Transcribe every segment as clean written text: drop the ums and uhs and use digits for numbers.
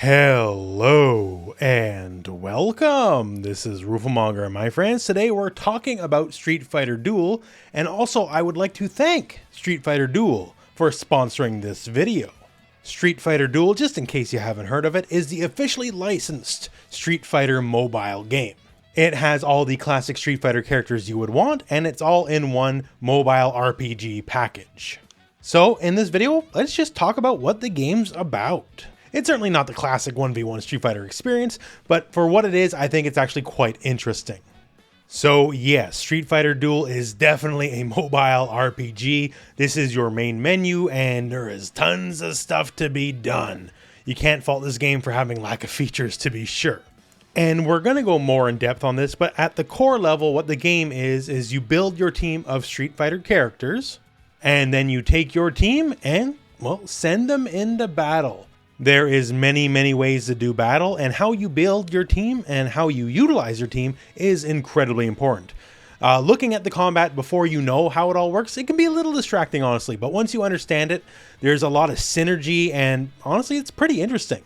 Hello and welcome. This is Rooflemonger and my friends. Today we're talking about Street Fighter Duel, and also I would like to thank Street Fighter Duel for sponsoring this video. Street Fighter Duel, just in case you haven't heard of it, is the officially licensed Street Fighter mobile game. It has all the classic Street Fighter characters you would want, and it's all in one mobile RPG package. So in this video, let's just talk about what the game's about. It's certainly not the classic 1v1 Street Fighter experience, but for what it is, I think it's actually quite interesting. So yes, Street Fighter Duel is definitely a mobile RPG. This is your main menu, and there is tons of stuff to be done. You can't fault this game for having lack of features, to be sure. And we're going to go more in depth on this, but at the core level, what the game is you build your team of Street Fighter characters, and then you take your team and, well, send them into battle. There is many ways to do battle, and how you build your team and how you utilize your team is incredibly important. Looking at the combat before you know how it all works, it can be a little distracting, honestly, but once you understand it, there's a lot of synergy, and honestly, it's pretty interesting.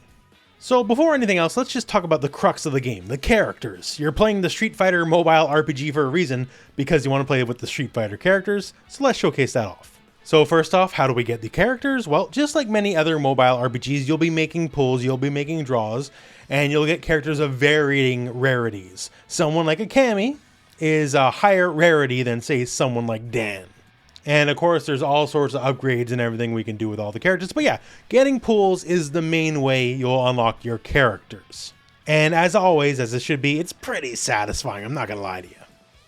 So before anything else, let's just talk about the crux of the game, the characters. You're playing the Street Fighter mobile RPG for a reason, because you want to play with the Street Fighter characters, so let's showcase that off. So first off, how do we get the characters? Well, just like many other mobile RPGs, you'll be making pulls, you'll be making draws, and you'll get characters of varying rarities. Someone like a Cammy is a higher rarity than, say, someone like Dan. And of course, there's all sorts of upgrades and everything we can do with all the characters. But yeah, getting pulls is the main way you'll unlock your characters. And as always, as it should be, it's pretty satisfying, I'm not gonna lie to you.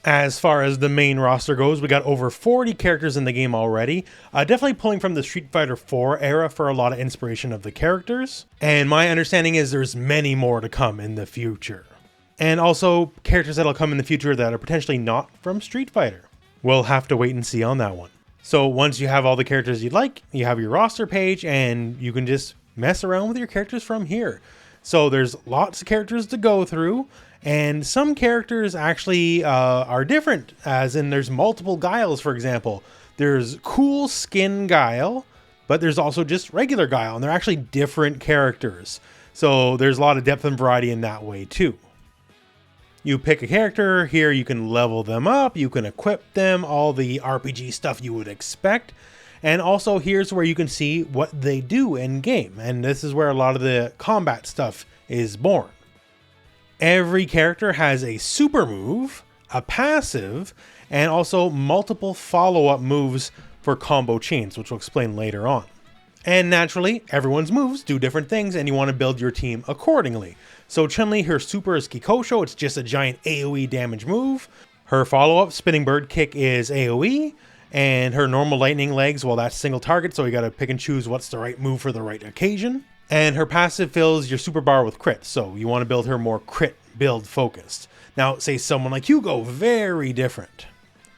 As far as the main roster goes, we got over 40 characters in the game already. Definitely pulling from the Street Fighter 4 era for a lot of inspiration of the characters. And my understanding is there's many more to come in the future. And also characters that'll come in the future that are potentially not from Street Fighter. We'll have to wait and see on that one. So once you have all the characters you'd like, you have your roster page, and you can just mess around with your characters from here. So there's lots of characters to go through. And some characters actually are different, as in there's multiple Guiles, for example. There's cool skin Guile, but there's also just regular Guile, and they're actually different characters. So there's a lot of depth and variety in that way too. You pick a character, here you can level them up, you can equip them, all the RPG stuff you would expect. And also here's where you can see what they do in game, and this is where a lot of the combat stuff is born. Every character has a super move, a passive, and also multiple follow-up moves for combo chains, which we'll explain later on. And naturally, everyone's moves do different things, and you want to build your team accordingly. So Chun-Li, her super is Kikosho, it's just a giant AoE damage move. Her follow-up, Spinning Bird Kick, is AoE, and her normal lightning legs, well, that's single target, so you gotta pick and choose what's the right move for the right occasion. And her passive fills your super bar with crit, so you want to build her more crit build focused. Now, say someone like Hugo, very different.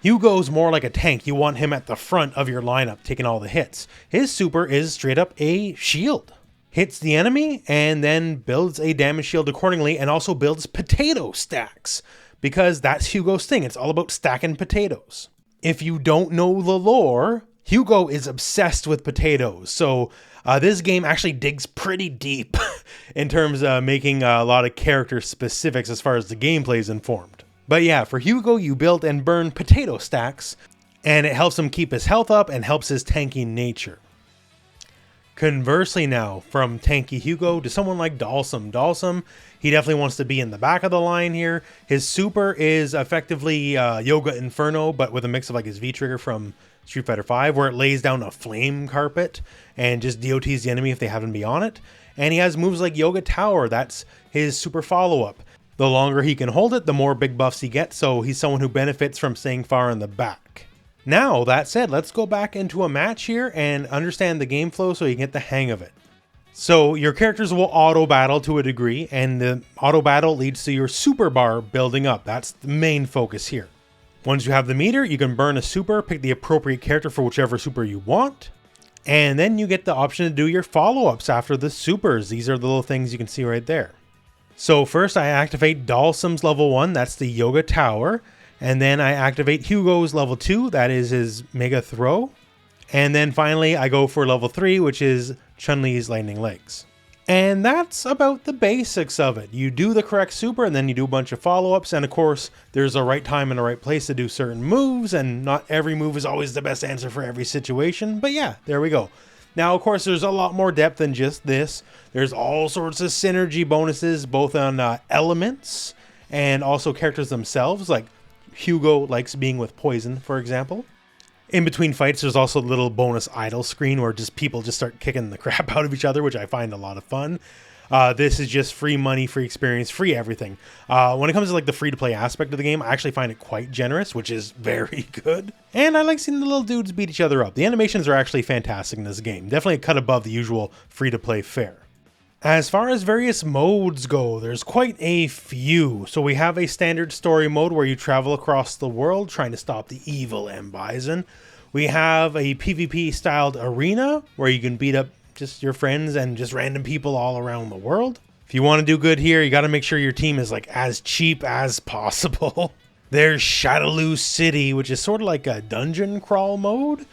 Hugo's more like a tank. You want him at the front of your lineup, taking all the hits. His super is straight up a shield. Hits the enemy and then builds a damage shield accordingly, and also builds potato stacks, because that's Hugo's thing. It's all about stacking potatoes. If you don't know the lore, Hugo is obsessed with potatoes, so this game actually digs pretty deep in terms of making a lot of character specifics as far as the gameplay is informed. But yeah, for Hugo, you build and burn potato stacks, and it helps him keep his health up and helps his tanky nature. Conversely now, from tanky Hugo to someone like Dalsum. Dalsum, he definitely wants to be in the back of the line here. His super is effectively Yoga Inferno, but with a mix of like his V-trigger from Street Fighter 5, where it lays down a flame carpet and just DOTs the enemy if they happen to be on it. And he has moves like Yoga Tower, that's his super follow-up. The longer he can hold it, the more big buffs he gets, so he's someone who benefits from staying far in the back. Now, that said, let's go back into a match here and understand the game flow so you can get the hang of it. So your characters will auto-battle to a degree, and the auto-battle leads to your super bar building up. That's the main focus here. Once you have the meter, you can burn a super, pick the appropriate character for whichever super you want, and then you get the option to do your follow-ups after the supers. These are the little things you can see right there. So first I activate Dalsum's level 1, that's the Yoga Tower, and then I activate Hugo's level 2, that is his Mega Throw, and then finally I go for level 3, which is Chun-Li's Lightning Legs. And that's about the basics of it. You do the correct super and then you do a bunch of follow-ups, and of course there's a right time and a right place to do certain moves, and not every move is always the best answer for every situation, but yeah, there we go. Now of course there's a lot more depth than just this. There's all sorts of synergy bonuses both on elements and also characters themselves, like Hugo likes being with poison, for example. In between fights, there's also a little bonus idle screen where just people just start kicking the crap out of each other, which I find a lot of fun. This is just free money, free experience, free everything. When it comes to like the free-to-play aspect of the game, I actually find it quite generous, which is very good. And I like seeing the little dudes beat each other up. The animations are actually fantastic in this game. Definitely a cut above the usual free-to-play fare. As far as various modes go, there's quite a few. So we have a standard story mode where you travel across the world trying to stop the evil M. Bison. We have a PvP styled arena where you can beat up just your friends and just random people all around the world. If you want to do good here, you got to make sure your team is like as cheap as possible. There's Shadaloo City, which is sort of like a dungeon crawl mode,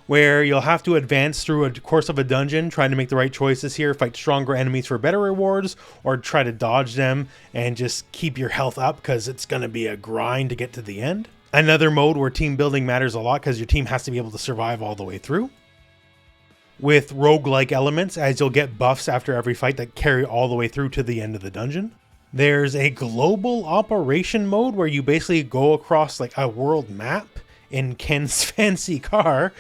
where you'll have to advance through a course of a dungeon, trying to make the right choices here, fight stronger enemies for better rewards, or try to dodge them and just keep your health up because it's going to be a grind to get to the end. Another mode where team building matters a lot because your team has to be able to survive all the way through. With roguelike elements, as you'll get buffs after every fight that carry all the way through to the end of the dungeon. There's a global operation mode where you basically go across like a world map in Ken's fancy car,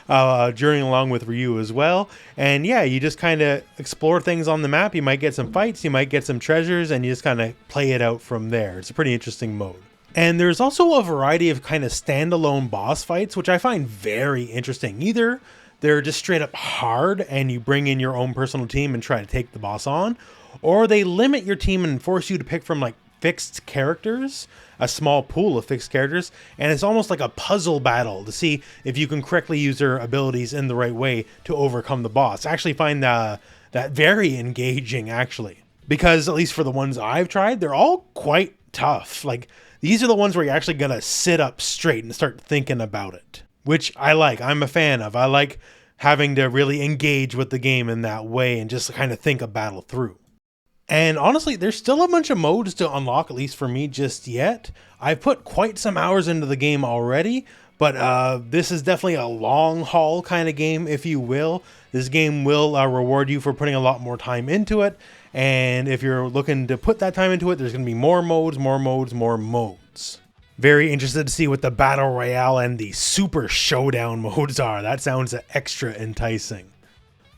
journeying along with Ryu as well. And yeah, you just kind of explore things on the map. You might get some fights, you might get some treasures, and you just kind of play it out from there. It's a pretty interesting mode. And there's also a variety of kind of standalone boss fights, which I find very interesting. Either they're just straight up hard and you bring in your own personal team and try to take the boss on, or they limit your team and force you to pick from like fixed characters, a small pool of fixed characters, and it's almost like a puzzle battle to see if you can correctly use their abilities in the right way to overcome the boss. I actually find that very engaging, actually, because at least for the ones I've tried, they're all quite tough. Like, these are the ones where you're actually gonna sit up straight and start thinking about it, which I like. I'm a fan of. I like having to really engage with the game in that way and just kind of think a battle through. And honestly, there's still a bunch of modes to unlock, at least for me just yet. I've put quite some hours into the game already, but this is definitely a long haul kind of game, if you will. This game will reward you for putting a lot more time into it. And if you're looking to put that time into it, there's going to be more modes, more modes, more modes. Very interested to see what the Battle Royale and the Super Showdown modes are. That sounds extra enticing.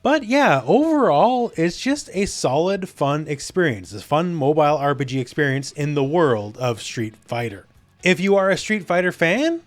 But yeah, overall, it's just a solid, fun experience. A fun mobile RPG experience in the world of Street Fighter. If you are a Street Fighter fan,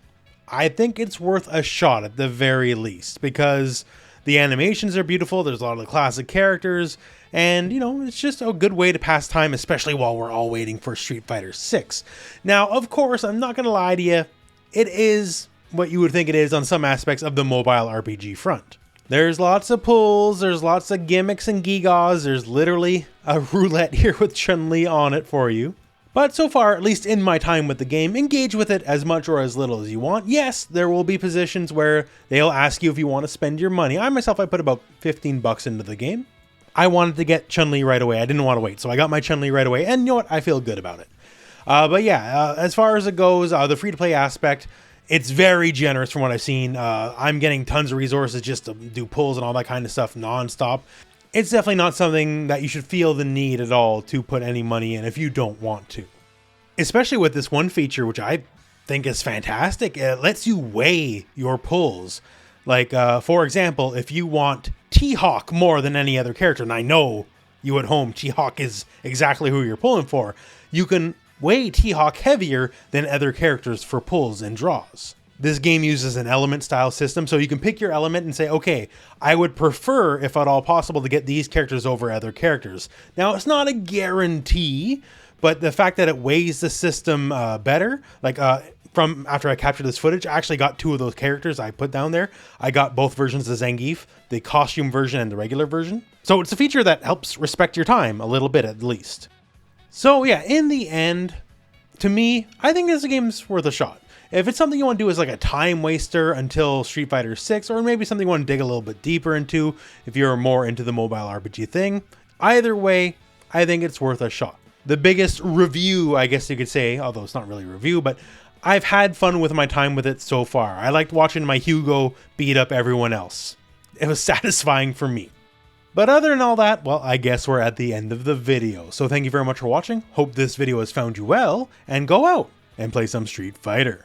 I think it's worth a shot at the very least, because the animations are beautiful, there's a lot of the classic characters, and, you know, it's just a good way to pass time, especially while we're all waiting for Street Fighter 6. Now, of course, I'm not going to lie to you, it is what you would think it is on some aspects of the mobile RPG front. There's lots of pulls, there's lots of gimmicks and gigaws, there's literally a roulette here with Chun-Li on it for you. But so far, at least in my time with the game, engage with it as much or as little as you want. Yes, there will be positions where they'll ask you if you want to spend your money. I put about 15 bucks into the game. I wanted to get Chun-Li right away, I didn't want to wait, so I got my Chun-Li right away, and you know what, I feel good about it. But yeah, as far as it goes, the free-to-play aspect, it's very generous from what I've seen. I'm getting tons of resources just to do pulls and all that kind of stuff non-stop. It's definitely not something that you should feel the need at all to put any money in if you don't want to. Especially with this one feature, which I think is fantastic. It lets you weigh your pulls. Like, for example, if you want T-Hawk more than any other character, and I know you at home, T-Hawk is exactly who you're pulling for, you can weigh T-Hawk heavier than other characters for pulls and draws. This game uses an element style system, so you can pick your element and say, okay, I would prefer, if at all possible, to get these characters over other characters. Now, it's not a guarantee, but the fact that it weighs the system better, like from after I captured this footage, I actually got two of those characters I put down there. I got both versions of Zangief, the costume version and the regular version. So it's a feature that helps respect your time a little bit at least. So yeah, in the end, to me, I think this game's worth a shot. If it's something you want to do as like a time waster until Street Fighter 6, or maybe something you want to dig a little bit deeper into, if you're more into the mobile RPG thing, Either way, I think it's worth a shot. The biggest review, I guess you could say, although it's not really a review, but I've had fun with my time with it so far. I liked watching my Hugo beat up everyone else. It was satisfying for me. But other than all that, well, I guess we're at the end of the video. So thank you very much for watching. Hope this video has found you well, and go out and play some Street Fighter.